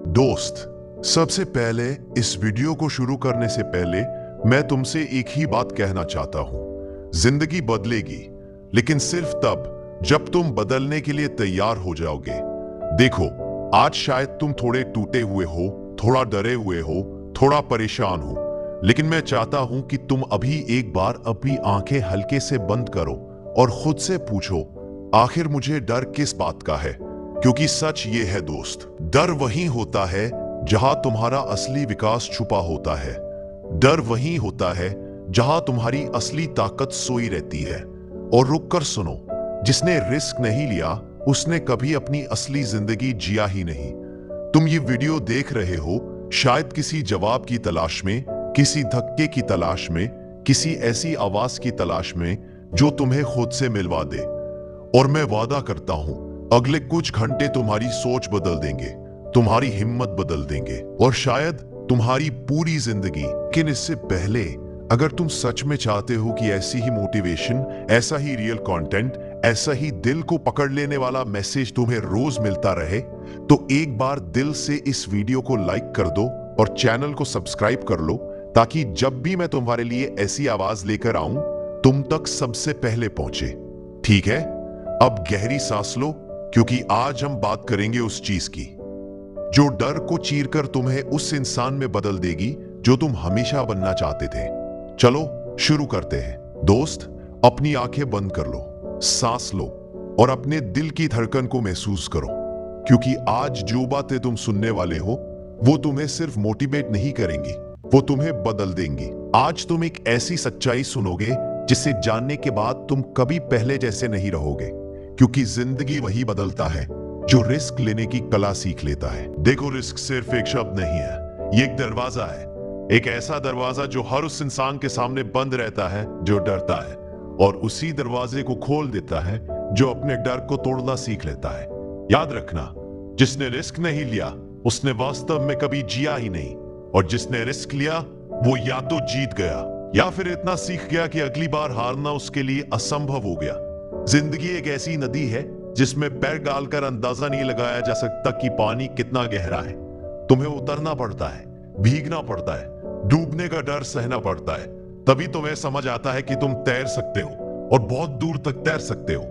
दोस्त, सबसे पहले इस वीडियो को शुरू करने से पहले मैं तुमसे एक ही बात कहना चाहता हूं। जिंदगी बदलेगी, लेकिन सिर्फ तब जब तुम बदलने के लिए तैयार हो जाओगे। देखो, आज शायद तुम थोड़े टूटे हुए हो, थोड़ा डरे हुए हो, थोड़ा परेशान हो, लेकिन मैं चाहता हूं कि तुम अभी एक बार अपनी आंखें हल्के से बंद करो और खुद से पूछो, आखिर मुझे डर किस बात का है? क्योंकि सच ये है दोस्त, डर वही होता है जहां तुम्हारा असली विकास छुपा होता है। डर वही होता है जहां तुम्हारी असली ताकत सोई रहती है। और रुककर सुनो, जिसने रिस्क नहीं लिया उसने कभी अपनी असली जिंदगी जिया ही नहीं। तुम ये वीडियो देख रहे हो शायद किसी जवाब की तलाश में, किसी धक्के की तलाश में, किसी ऐसी आवाज की तलाश में जो तुम्हें खुद से मिलवा दे। और मैं वादा करता हूं, अगले कुछ घंटे तुम्हारी सोच बदल देंगे, तुम्हारी हिम्मत बदल देंगे और शायद तुम्हारी पूरी जिंदगी। लेकिन इससे पहले, अगर तुम सच में चाहते हो कि ऐसी ही मोटिवेशन, ऐसा ही रियल कंटेंट, ऐसा ही दिल को पकड़ लेने वाला मैसेज तुम्हें रोज मिलता रहे, तो एक बार दिल से इस वीडियो को लाइक कर दो और चैनल को सब्सक्राइब कर लो, ताकि जब भी मैं तुम्हारे लिए ऐसी आवाज लेकर आऊं, तुम तक सबसे पहले पहुंचे। ठीक है, अब गहरी सांस लो, क्योंकि आज हम बात करेंगे उस चीज की जो डर को चीरकर तुम्हें उस इंसान में बदल देगी जो तुम हमेशा बनना चाहते थे। चलो शुरू करते हैं। दोस्त, अपनी आंखें बंद कर लो, सांस लो और अपने दिल की धड़कन को महसूस करो, क्योंकि आज जो बातें तुम सुनने वाले हो वो तुम्हें सिर्फ मोटिवेट नहीं करेंगी, वो तुम्हें बदल देंगी। आज तुम एक ऐसी सच्चाई सुनोगे जिसे जानने के बाद तुम कभी पहले जैसे नहीं रहोगे, क्योंकि जिंदगी वही बदलता है जो रिस्क लेने की कला सीख लेता है। देखो, रिस्क सिर्फ एक शब्द नहीं है, ये एक दरवाजा है। एक ऐसा दरवाजा जो हर उस इंसान के सामने बंद रहता है जो डरता है, और उसी दरवाजे को खोल देता है जो अपने डर को तोड़ना सीख लेता है। याद रखना, जिसने रिस्क नहीं लिया उसने वास्तव में कभी जिया ही नहीं, और जिसने रिस्क लिया वो या तो जीत गया या फिर इतना सीख गया कि अगली बार हारना उसके लिए असंभव हो गया। जिंदगी एक ऐसी नदी है जिसमें पैर डालकर अंदाजा नहीं लगाया जा सकता कि पानी कितना गहरा है। तुम्हें उतरना पड़ता है, भीगना पड़ता है, डूबने का डर सहना पड़ता है, तभी तुम्हें समझ आता है कि तुम तैर सकते हो और बहुत दूर तक तैर सकते हो।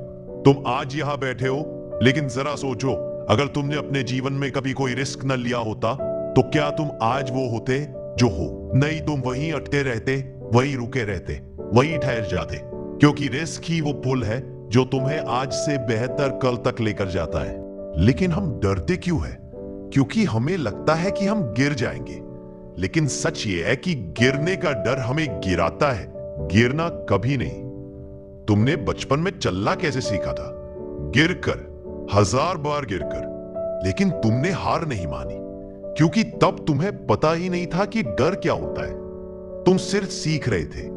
तुम आज यहां बैठे हो, लेकिन जरा सोचो, अगर तुमने अपने जीवन में कभी कोई रिस्क न लिया होता तो क्या तुम आज वो होते जो हो? नहीं, तुम वहीं अटके रहते, वहीं रुके रहते, वहीं ठहर जाते, क्योंकि रिस्क ही वो पुल है जो तुम्हें आज से बेहतर कल तक लेकर जाता है। लेकिन हम डरते क्यों है? क्योंकि हमें लगता है कि हम गिर जाएंगे, लेकिन सच ये है कि गिरने का डर हमें गिराता है, गिरना कभी नहीं। तुमने बचपन में चलना कैसे सीखा था? गिरकर, 1000 बार गिरकर। लेकिन तुमने हार नहीं मानी, क्योंकि तब तुम्हें पता ही नहीं था कि डर क्या होता है। तुम सिर्फ सीख रहे थे,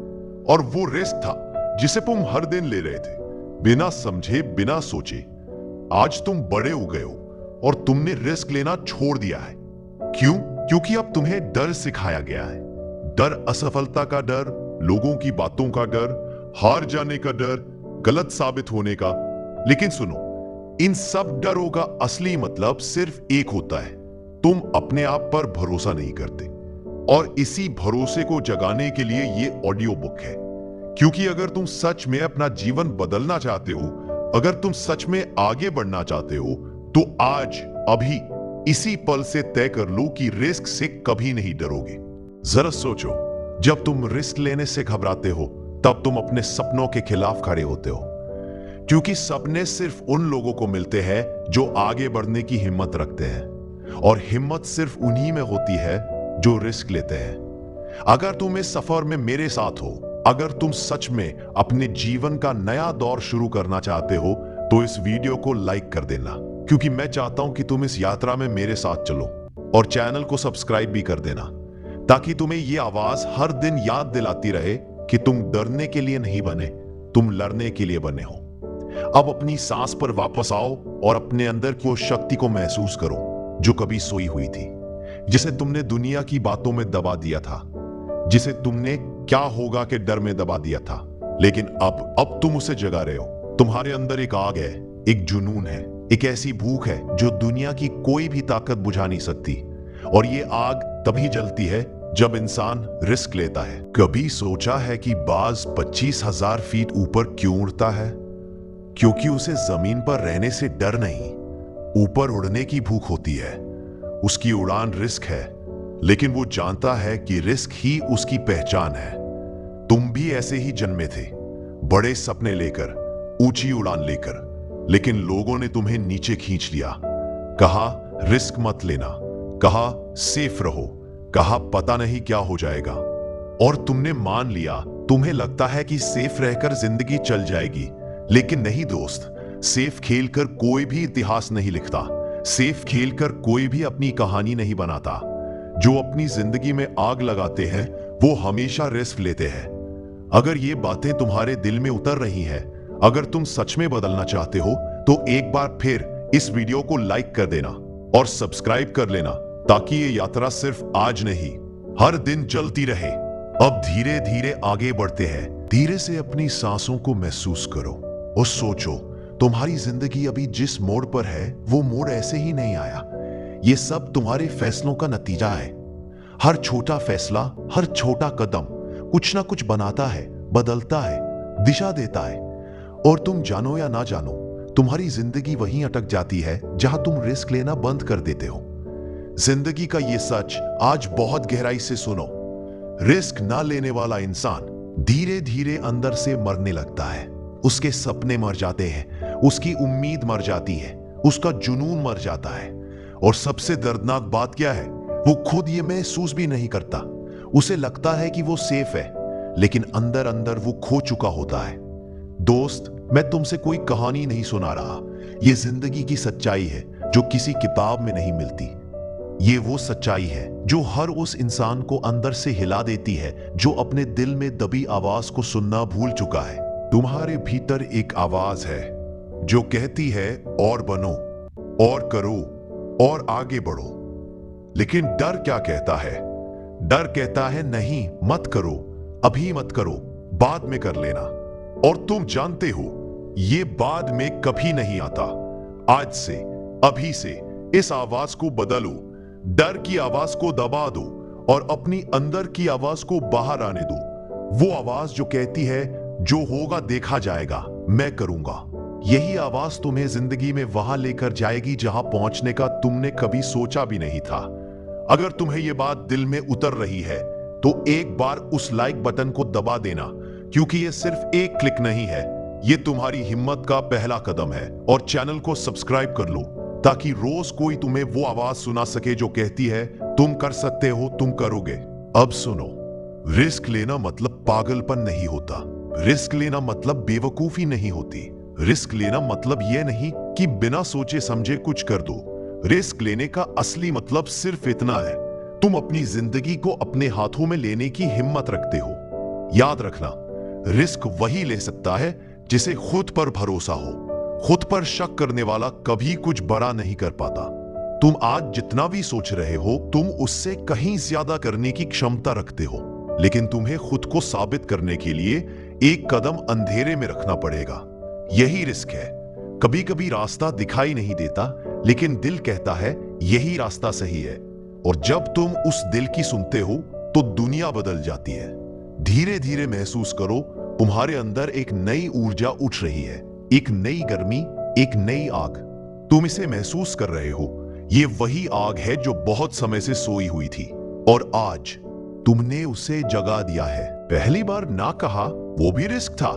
और वो रिस्क था जिसे तुम हर दिन ले रहे थे, बिना समझे, बिना सोचे। आज तुम बड़े हो गए हो और तुमने रिस्क लेना छोड़ दिया है। क्यों? क्योंकि अब तुम्हें डर सिखाया गया है। डर असफलता का डर, लोगों की बातों का डर, हार जाने का डर, गलत साबित होने का। लेकिन सुनो, इन सब डरों का असली मतलब सिर्फ एक होता है, तुम अपने आप पर भरोसा नहीं करते। और इसी भरोसे को जगाने के लिए ये ऑडियो बुक है। क्योंकि अगर तुम सच में अपना जीवन बदलना चाहते हो, अगर तुम सच में आगे बढ़ना चाहते हो, तो आज, अभी, इसी पल से तय कर लो कि रिस्क से कभी नहीं डरोगे। जरा सोचो, जब तुम रिस्क लेने से घबराते हो तब तुम अपने सपनों के खिलाफ खड़े होते हो, क्योंकि सपने सिर्फ उन लोगों को मिलते हैं जो आगे बढ़ने की हिम्मत रखते हैं, और हिम्मत सिर्फ उन्हीं में होती है जो रिस्क लेते हैं। अगर तुम इस सफर में मेरे साथ हो, अगर तुम सच में अपने जीवन का नया दौर शुरू करना चाहते हो, तो इस वीडियो को लाइक कर देना, क्योंकि मैं चाहता हूं कि तुम इस यात्रा में मेरे साथ चलो। और चैनल को सब्सक्राइब भी कर देना, ताकि तुम्हें ये आवाज हर दिन याद दिलाती रहे कि तुम डरने के लिए नहीं बने, तुम लड़ने के लिए बने हो। अब अपनी सांस पर वापस आओ और अपने अंदर की उस शक्ति को महसूस करो जो कभी सोई हुई थी, जिसे तुमने दुनिया की बातों में दबा दिया था, जिसे तुमने क्या होगा के डर में दबा दिया था। लेकिन अब तुम उसे जगा रहे हो। तुम्हारे अंदर एक आग है, एक जुनून है, एक ऐसी भूख है जो दुनिया की कोई भी ताकत बुझा नहीं सकती। और ये आग तभी जलती है जब इंसान रिस्क लेता है। कभी सोचा है कि बाज 25,000 फीट ऊपर क्यों उड़ता है? क्योंकि उसे जमीन पर रहने से डर नहीं, ऊपर उड़ने की भूख होती है। उसकी उड़ान रिस्क है, लेकिन वो जानता है कि रिस्क ही उसकी पहचान है। तुम भी ऐसे ही जन्मे थे, बड़े सपने लेकर, ऊंची उड़ान लेकर, लेकिन लोगों ने तुम्हें नीचे खींच लिया। कहा रिस्क मत लेना, कहा सेफ रहो, कहा पता नहीं क्या हो जाएगा, और तुमने मान लिया। तुम्हें लगता है कि सेफ रहकर जिंदगी चल जाएगी, लेकिन नहीं दोस्त। सेफ खेलकर कोई भी इतिहास नहीं लिखता, सेफ खेलकर कोई भी अपनी कहानी नहीं बनाता। जो अपनी जिंदगी में आग लगाते हैं वो हमेशा रिस्क लेते हैं। अगर ये बातें तुम्हारे दिल में उतर रही हैं, अगर तुम सच में बदलना चाहते हो, तो एक बार फिर इस वीडियो को लाइक कर देना और सब्सक्राइब कर लेना, ताकि ये यात्रा सिर्फ आज नहीं, हर दिन चलती रहे। अब धीरे धीरे आगे बढ़ते हैं। धीरे से अपनी सांसों को महसूस करो और सोचो, तुम्हारी जिंदगी अभी जिस मोड़ पर है वो मोड़ ऐसे ही नहीं आया। ये सब तुम्हारे फैसलों का नतीजा है। हर छोटा फैसला, हर छोटा कदम कुछ ना कुछ बनाता है, बदलता है, दिशा देता है। और तुम जानो या ना जानो, तुम्हारी जिंदगी वहीं अटक जाती है जहां तुम रिस्क लेना बंद कर देते हो। जिंदगी का ये सच आज बहुत गहराई से सुनो। रिस्क ना लेने वाला इंसान धीरे धीरे अंदर से मरने लगता है। उसके सपने मर जाते हैं, उसकी उम्मीद मर जाती है, उसका जुनून मर जाता है। और सबसे दर्दनाक बात क्या है, वो खुद ये महसूस भी नहीं करता। उसे लगता है कि वो सेफ है, लेकिन अंदर अंदर वो खो चुका होता है। दोस्त, मैं तुमसे कोई कहानी नहीं सुना रहा। ये जिंदगी की सच्चाई है जो किसी किताब में नहीं मिलती। ये वो सच्चाई है जो हर उस इंसान को अंदर से हिला देती है जो अपने दिल में दबी आवाज को सुनना भूल चुका है। तुम्हारे भीतर एक आवाज है जो कहती है और बनो, और करो, और आगे बढ़ो। लेकिन डर क्या कहता है? डर कहता है नहीं, मत करो, अभी मत करो, बाद में कर लेना। और तुम जानते हो, ये बाद में कभी नहीं आता। आज से, अभी से इस आवाज को बदलो। डर की आवाज को दबा दो और अपनी अंदर की आवाज को बाहर आने दो। वो आवाज जो कहती है जो होगा देखा जाएगा, मैं करूंगा। यही आवाज तुम्हें जिंदगी में वहां लेकर जाएगी जहां पहुंचने का तुमने कभी सोचा भी नहीं था। अगर तुम्हें यह बात दिल में उतर रही है तो एक बार उस लाइक बटन को दबा देना, क्योंकि यह सिर्फ एक क्लिक नहीं है, यह तुम्हारी हिम्मत का पहला कदम है। और चैनल को सब्सक्राइब कर लो ताकि रोज कोई तुम्हें वो आवाज सुना सके जो कहती है तुम कर सकते हो, तुम करोगे। अब सुनो, रिस्क लेना मतलब पागलपन नहीं होता। रिस्क लेना मतलब बेवकूफी नहीं होती। रिस्क लेना मतलब यह नहीं कि बिना सोचे समझे कुछ कर दो। रिस्क लेने का असली मतलब सिर्फ इतना है, तुम अपनी जिंदगी को अपने हाथों में लेने की हिम्मत रखते हो। याद रखना, रिस्क वही ले सकता है जिसे खुद पर भरोसा हो। खुद पर शक करने वाला कभी कुछ बड़ा नहीं कर पाता। तुम आज जितना भी सोच रहे हो, तुम उससे कहीं ज्यादा करने की क्षमता रखते हो, लेकिन तुम्हें खुद को साबित करने के लिए एक कदम अंधेरे में रखना पड़ेगा। यही रिस्क है। कभी कभी रास्ता दिखाई नहीं देता, लेकिन दिल कहता है यही रास्ता सही है। और जब तुम उस दिल की सुनते हो तो दुनिया बदल जाती है। धीरे धीरे महसूस करो, तुम्हारे अंदर एक नई ऊर्जा उठ रही है, एक नई गर्मी, एक नई आग। तुम इसे महसूस कर रहे हो। ये वही आग है जो बहुत समय से सोई हुई थी, और आज तुमने उसे जगा दिया है। पहली बार ना कहा, वो भी रिस्क था।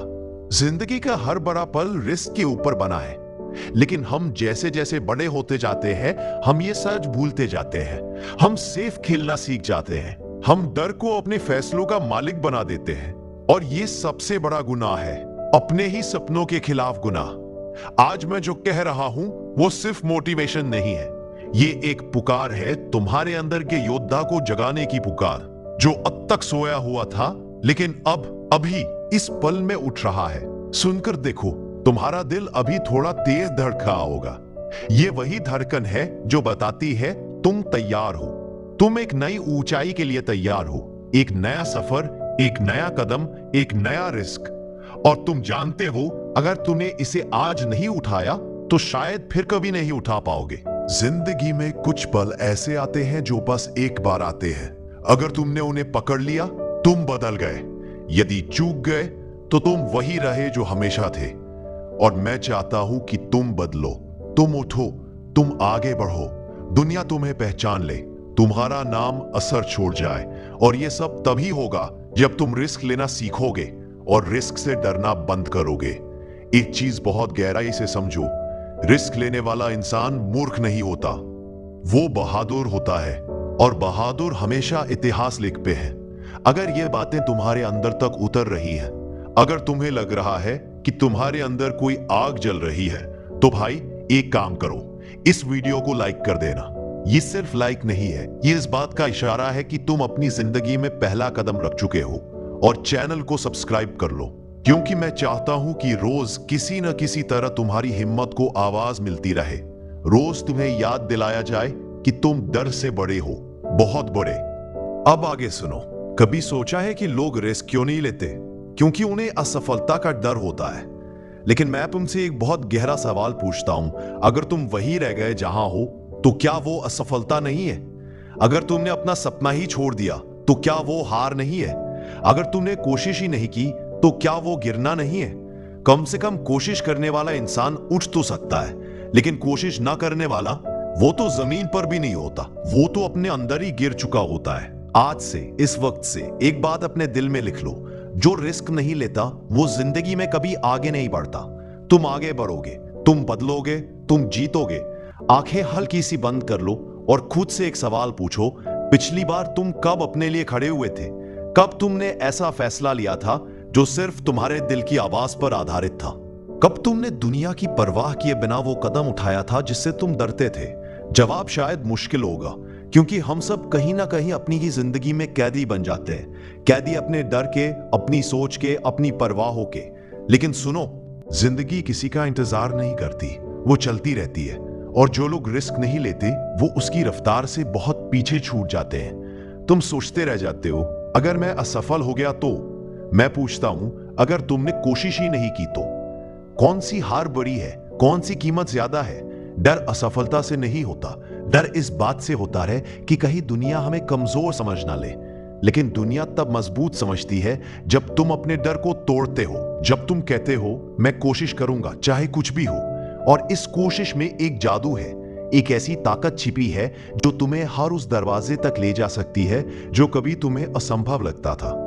जिंदगी का हर बड़ा पल रिस्क के ऊपर बना है, लेकिन हम जैसे जैसे बड़े होते जाते हैं, हम ये सच भूलते जाते हैं। हम सेफ खेलना सीख जाते हैं। हम डर को अपने फैसलों का मालिक बना देते हैं। और ये सबसे बड़ा गुनाह है, अपने ही सपनों के खिलाफ गुनाह। आज मैं जो कह रहा हूं वो सिर्फ मोटिवेशन नहीं है, ये एक पुकार है, तुम्हारे अंदर के योद्धा को जगाने की पुकार, जो अब तक सोया हुआ था लेकिन अब अभी इस पल में उठ रहा है। सुनकर देखो, तुम्हारा दिल अभी थोड़ा तेज धड़क रहा होगा। ये वही धड़कन है जो बताती है तुम तैयार हो। तुम एक नई ऊंचाई के लिए तैयार हो। एक नया सफर, एक नया कदम, एक नया रिस्क। और तुम जानते हो, अगर तुमने इसे आज नहीं उठाया तो शायद फिर कभी नहीं उठा पाओगे। जिंदगी में कुछ पल ऐसे आते हैं जो बस एक बार आते हैं। अगर तुमने उन्हें पकड़ लिया, तुम बदल गए। यदि चूक गए तो तुम वही रहे जो हमेशा थे। और मैं चाहता हूं कि तुम बदलो, तुम उठो, तुम आगे बढ़ो, दुनिया तुम्हें पहचान ले, तुम्हारा नाम असर छोड़ जाए। और यह सब तभी होगा जब तुम रिस्क लेना सीखोगे और रिस्क से डरना बंद करोगे। एक चीज बहुत गहराई से समझो, रिस्क लेने वाला इंसान मूर्ख नहीं होता, वो बहादुर होता है। और बहादुर हमेशा इतिहास लिखते हैं। अगर ये बातें तुम्हारे अंदर तक उतर रही हैं, अगर तुम्हें लग रहा है कि तुम्हारे अंदर कोई आग जल रही है, तो भाई एक काम करो, इस वीडियो को लाइक कर देना। ये सिर्फ लाइक नहीं है, ये इस बात का इशारा है कि तुम अपनी जिंदगी में पहला कदम रख चुके हो। और चैनल को सब्सक्राइब कर लो, क्योंकि मैं चाहता हूं कि रोज किसी न किसी तरह तुम्हारी हिम्मत को आवाज मिलती रहे। रोज तुम्हें याद दिलाया जाए कि तुम डर से बड़े हो, बहुत बड़े। अब आगे सुनो। कभी सोचा है कि लोग रिस्क क्यों नहीं लेते? क्योंकि उन्हें असफलता का डर होता है। लेकिन मैं तुमसे एक बहुत गहरा सवाल पूछता हूं, अगर तुम वहीं रह गए जहां हो, तो क्या वो असफलता नहीं है? अगर तुमने अपना सपना ही छोड़ दिया, तो क्या वो हार नहीं है? अगर तुमने कोशिश ही नहीं की, तो क्या वो गिरना नहीं है? कम से कम कोशिश करने वाला इंसान उठ तो सकता है, लेकिन कोशिश ना करने वाला, वो तो जमीन पर भी नहीं होता, वो तो अपने अंदर ही गिर चुका होता है। आज से, इस वक्त से एक बात अपने दिल में लिख लो, जो रिस्क नहीं लेता वो जिंदगी में कभी आगे नहीं बढ़ता। तुम आगे बढ़ोगे, तुम बदलोगे, तुम जीतोगे। आंखें हल्की सी बंद कर लो और खुद से एक सवाल पूछो, पिछली बार तुम कब अपने लिए खड़े हुए थे? कब तुमने ऐसा फैसला लिया था जो सिर्फ तुम्हारे दिल की आवाज पर आधारित था? कब तुमने दुनिया की परवाह किए बिना वो कदम उठाया था जिससे तुम डरते थे? जवाब शायद मुश्किल होगा, क्योंकि हम सब कहीं ना कहीं अपनी ही जिंदगी में कैदी बन जाते हैं। कैदी अपने डर के, अपनी सोच के, अपनी परवाहों के। लेकिन सुनो, जिंदगी किसी का इंतजार नहीं करती, वो चलती रहती है। और जो लोग रिस्क नहीं लेते, वो उसकी रफ्तार से बहुत पीछे छूट जाते हैं। तुम सोचते रह जाते हो, अगर मैं असफल हो गया तो? मैं पूछता हूं, अगर तुमने कोशिश ही नहीं की तो? कौन सी हार बड़ी है, कौन सी कीमत ज्यादा है? डर असफलता से नहीं होता, डर इस बात से होता है कि कहीं दुनिया हमें कमजोर समझ ना ले। लेकिन दुनिया तब मजबूत समझती है जब तुम अपने डर को तोड़ते हो, जब तुम कहते हो मैं कोशिश करूंगा चाहे कुछ भी हो। और इस कोशिश में एक जादू है, एक ऐसी ताकत छिपी है जो तुम्हें हर उस दरवाजे तक ले जा सकती है जो कभी तुम्हें असंभव लगता था।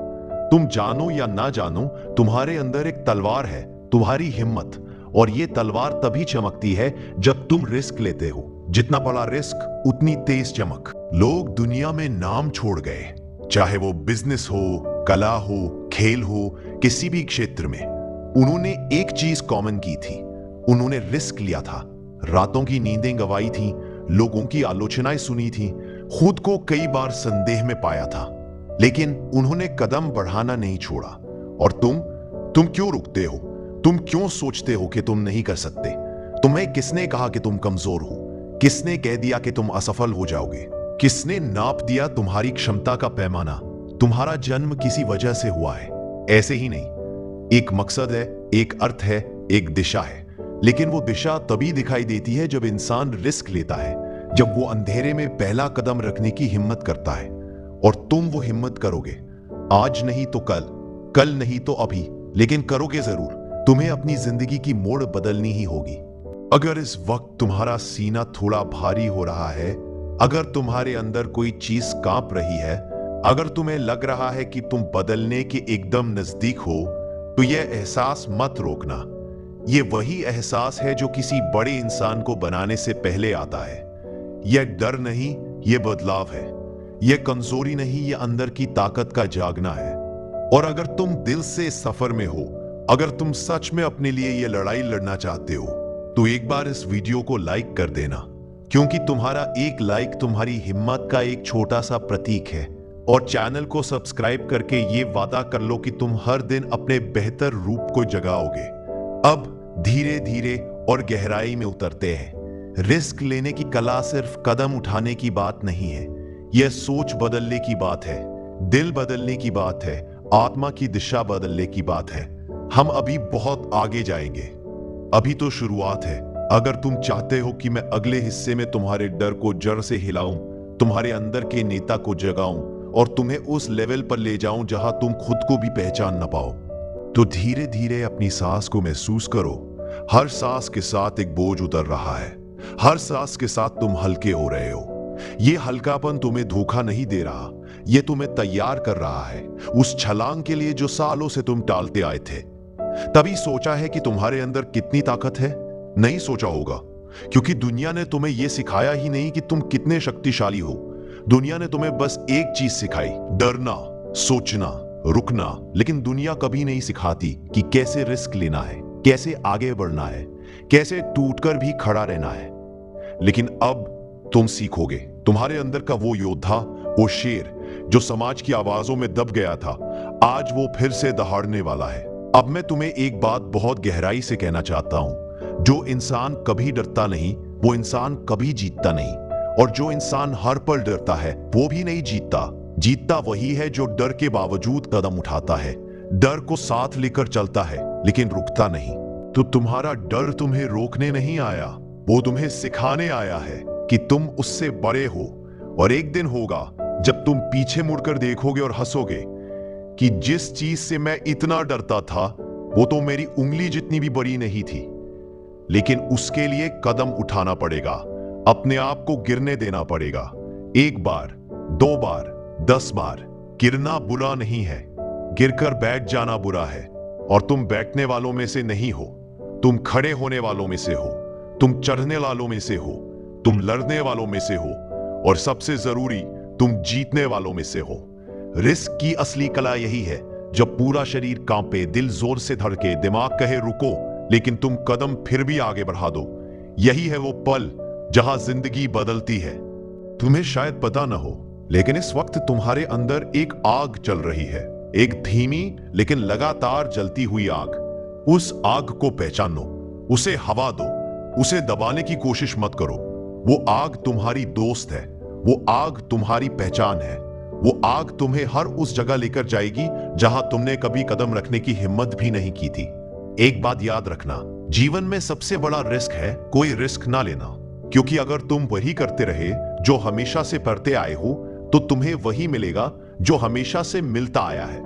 तुम जानो या ना जानो, तुम्हारे अंदर एक तलवार है, तुम्हारी हिम्मत। और ये तलवार तभी चमकती है जब तुम रिस्क लेते हो। जितना बड़ा रिस्क, उतनी तेज चमक। लोग दुनिया में नाम छोड़ गए, चाहे वो बिजनेस हो, कला हो, खेल हो, किसी भी क्षेत्र में। उन्होंने एक चीज कॉमन की थी, उन्होंने रिस्क लिया था। रातों की नींदें गंवाई थी, लोगों की आलोचनाएं सुनी थी, खुद को कई बार संदेह में पाया था। लेकिन उन्होंने कदम बढ़ाना नहीं छोड़ा। और तुम क्यों रुकते हो? तुम क्यों सोचते हो कि तुम नहीं कर सकते? तुम्हें किसने कहा कि तुम कमजोर हो? किसने कह दिया कि तुम असफल हो जाओगे? किसने नाप दिया तुम्हारी क्षमता का पैमाना? तुम्हारा जन्म किसी वजह से हुआ है, ऐसे ही नहीं। एक मकसद है, एक अर्थ है, एक दिशा है। लेकिन वो दिशा तभी दिखाई देती है जब इंसान रिस्क लेता है, जब वो अंधेरे में पहला कदम रखने की हिम्मत करता है। और तुम वो हिम्मत करोगे, आज नहीं तो कल, कल नहीं तो अभी, लेकिन करोगे जरूर। तुम्हें अपनी जिंदगी की मोड़ बदलनी ही होगी। अगर इस वक्त तुम्हारा सीना थोड़ा भारी हो रहा है, अगर तुम्हारे अंदर कोई चीज कांप रही है, अगर तुम्हें लग रहा है कि तुम बदलने के एकदम नजदीक हो, तो यह एहसास मत रोकना। यह वही एहसास है जो किसी बड़े इंसान को बनाने से पहले आता है। यह डर नहीं, यह बदलाव है। यह कमजोरी नहीं, यह अंदर की ताकत का जागना है। और अगर तुम दिल से इस सफर में हो, अगर तुम सच में अपने लिए यह लड़ाई लड़ना चाहते हो, तो एक बार इस वीडियो को लाइक कर देना, क्योंकि तुम्हारा एक लाइक तुम्हारी हिम्मत का एक छोटा सा प्रतीक है। और चैनल को सब्सक्राइब करके ये वादा कर लो कि तुम हर दिन अपने बेहतर रूप को जगाओगे। अब धीरे धीरे और गहराई में उतरते हैं। रिस्क लेने की कला सिर्फ कदम उठाने की बात नहीं है, यह सोच बदलने की बात है, दिल बदलने की बात है, आत्मा की दिशा बदलने की बात है। हम अभी बहुत आगे जाएंगे, अभी तो शुरुआत है। अगर तुम चाहते हो कि मैं अगले हिस्से में तुम्हारे डर को जड़ से हिलाऊं, तुम्हारे अंदर के नेता को जगाऊं और तुम्हें उस लेवल पर ले जाऊं जहां तुम खुद को भी पहचान न पाओ, तो धीरे धीरे अपनी सांस को महसूस करो। हर सांस के साथ एक बोझ उतर रहा है, हर सांस के साथ तुम हल्के हो रहे हो। ये हल्कापन तुम्हें धोखा नहीं दे रहा, ये तुम्हें तैयार कर रहा है उस छलांग के लिए जो सालों से तुम टालते आए थे। तभी सोचा है कि तुम्हारे अंदर कितनी ताकत है? नहीं सोचा होगा, क्योंकि दुनिया ने तुम्हें यह सिखाया ही नहीं कि तुम कितने शक्तिशाली हो। दुनिया ने तुम्हें बस एक चीज सिखाई, डरना, सोचना, रुकना। लेकिन दुनिया कभी नहीं सिखाती कि कैसे रिस्क लेना है, कैसे आगे बढ़ना है, कैसे टूटकर भी खड़ा रहना है। लेकिन अब तुम सीखोगे। तुम्हारे अंदर का वो योद्धा, वो शेर जो समाज की आवाजों में दब गया था, आज वो फिर से दहाड़ने वाला है। अब मैं तुम्हें एक बात बहुत गहराई से कहना चाहता हूं, जो इंसान कभी डरता नहीं वो इंसान कभी जीतता नहीं, और जो इंसान हर पल डरता है वो भी नहीं जीतता। जीतता वही है जो डर के बावजूद कदम उठाता है, डर को साथ लेकर चलता है लेकिन रुकता नहीं। तो तुम्हारा डर तुम्हें रोकने नहीं आया, वो तुम्हें सिखाने आया है कि तुम उससे बड़े हो। और एक दिन होगा जब तुम पीछे मुड़कर देखोगे और हंसोगे कि जिस चीज से मैं इतना डरता था वो तो मेरी उंगली जितनी भी बड़ी नहीं थी। लेकिन उसके लिए कदम उठाना पड़ेगा, अपने आप को गिरने देना पड़ेगा। 1 बार, 2 बार, 10 बार। गिरना बुरा नहीं है, गिरकर बैठ जाना बुरा है। और तुम बैठने वालों में से नहीं हो, तुम खड़े होने वालों में से हो, तुम चढ़ने वालों में से हो, तुम लड़ने वालों में से हो, और सबसे जरूरी तुम जीतने वालों में से हो। रिस्क की असली कला यही है, जब पूरा शरीर कांपे, दिल जोर से धड़के, दिमाग कहे रुको, लेकिन तुम कदम फिर भी आगे बढ़ा दो। यही है वो पल जहां जिंदगी बदलती है। तुम्हें शायद पता न हो, लेकिन इस वक्त तुम्हारे अंदर एक आग चल रही है, एक धीमी लेकिन लगातार जलती हुई आग। उस आग को पहचानो, उसे हवा दो, उसे दबाने की कोशिश मत करो। वो आग तुम्हारी दोस्त है, वो आग तुम्हारी पहचान है, वो आग तुम्हें हर उस जगह लेकर जाएगी जहां तुमने कभी कदम रखने की हिम्मत भी नहीं की थी। एक बात याद रखना, जीवन में सबसे बड़ा रिस्क है कोई रिस्क ना लेना, क्योंकि अगर तुम वही करते रहे जो हमेशा से करते आए हो तो तुम्हें वही मिलेगा जो हमेशा से मिलता आया है।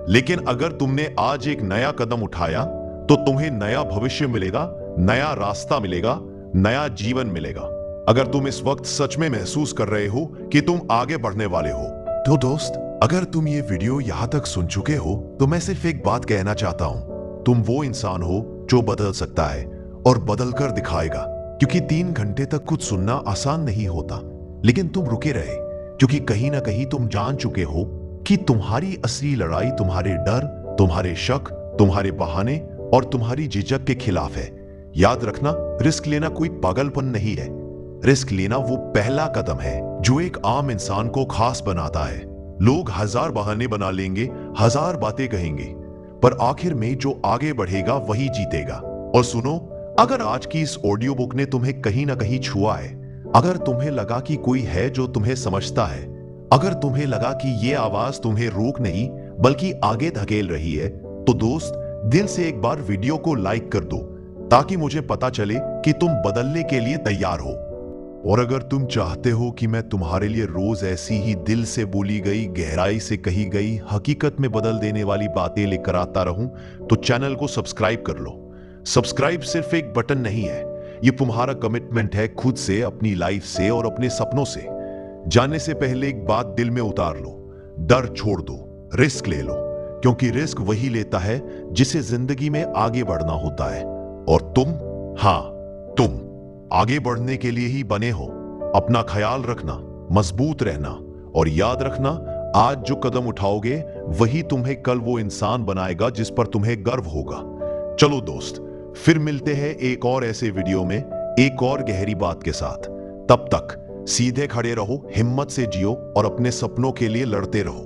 लेकिन अगर तुमने आज एक नया कदम उठाया तो तुम्हें नया भविष्य मिलेगा, नया रास्ता मिलेगा, नया जीवन मिलेगा। अगर तुम इस वक्त सच में महसूस कर रहे हो कि तुम आगे बढ़ने वाले हो, तो दोस्त, अगर तुम ये वीडियो यहां तक सुन चुके हो तो मैं सिर्फ एक बात कहना चाहता हूं, तुम वो इंसान हो जो बदल सकता है और बदल कर दिखाएगा। क्योंकि 3 घंटे तक कुछ सुनना आसान नहीं होता, लेकिन तुम रुके रहे क्योंकि कहीं ना कहीं तुम जान चुके हो कि तुम्हारी असली लड़ाई तुम्हारे डर, तुम्हारे शक, तुम्हारे बहाने और तुम्हारी झिझक के खिलाफ है। याद रखना, रिस्क लेना कोई पागलपन नहीं है, रिस्क लेना वो पहला कदम है जो एक आम इंसान को खास बनाता है। लोग 1000 बहाने बना लेंगे, 1000 बातें कहेंगे, पर आखिर में जो आगे बढ़ेगा वही जीतेगा। और सुनो, अगर आज की इस ऑडियो बुक ने तुम्हें कहीं ना कहीं छुआ है, अगर तुम्हें लगा कि कोई है जो तुम्हें समझता है, अगर तुम्हें लगा कि ये आवाज तुम्हें रोक नहीं बल्कि आगे धकेल रही है, तो दोस्त, दिल से एक बार वीडियो को लाइक कर दो ताकि मुझे पता चले कि तुम बदलने के लिए तैयार हो। और अगर तुम चाहते हो कि मैं तुम्हारे लिए रोज ऐसी ही दिल से बोली गई, गहराई से कही गई, हकीकत में बदल देने वाली बातें लेकर आता रहूं, तो चैनल को सब्सक्राइब कर लो। सब्सक्राइब सिर्फ एक बटन नहीं है, ये तुम्हारा कमिटमेंट है खुद से, अपनी लाइफ से और अपने सपनों से। जाने से पहले एक बात दिल में उतार लो, डर छोड़ दो, रिस्क ले लो, क्योंकि रिस्क वही लेता है जिसे जिंदगी में आगे बढ़ना होता है। और तुम, हां, तुम आगे बढ़ने के लिए ही बने हो। अपना ख्याल रखना, मजबूत रहना, और याद रखना, आज जो कदम उठाओगे वही तुम्हें कल वो इंसान बनाएगा जिस पर तुम्हें गर्व होगा। चलो दोस्त, फिर मिलते हैं एक और ऐसे वीडियो में एक और गहरी बात के साथ। तब तक सीधे खड़े रहो, हिम्मत से जियो और अपने सपनों के लिए लड़ते रहो।